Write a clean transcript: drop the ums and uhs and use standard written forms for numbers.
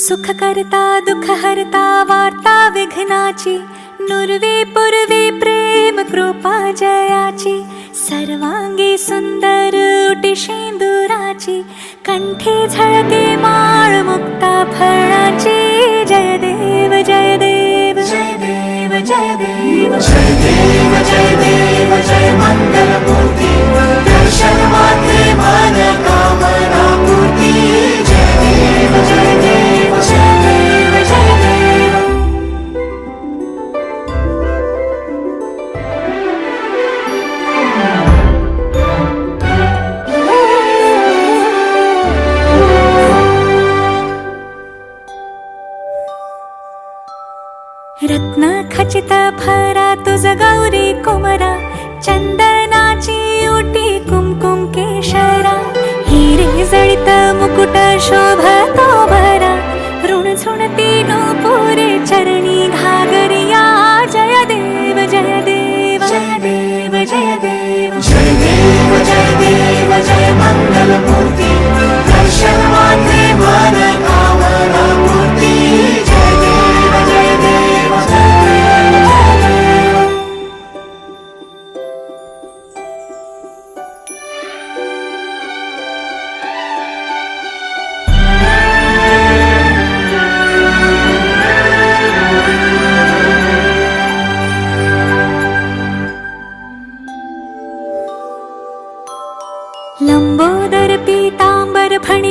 सुख करता दुःख हरता वार्ता विघ्नाची, नुरवी पूर्वी प्रेम कृपा जयाची, सर्वांगी सुंदर उटी शेंदुराची, कंठी झळके माळ मुक्ता फळाची. जय देव जय देव जय देव जय देव जय देव जय देव जय मंगलमूर्ती, दर्शन मात्रे मन कामना पूर्ती. जय देव जय देव जय देव जय देव. रत्न खचित भरा तुझ गौरी कुमरा, चंदनाची उटी कुमकुम केशरा, हिरे जळित मुकुट शोभतो भरा, ऋण झुणती नूपुरे चरणी घागरिया. जय देव जय देव जय देव जय देव जय देव जय देव जय मंगलमूर्ती, दर्शन मात्रे मन कामना पूर्ती. जय देव जय देव जय देव जय देव. लंबोदर पीतांबर फणी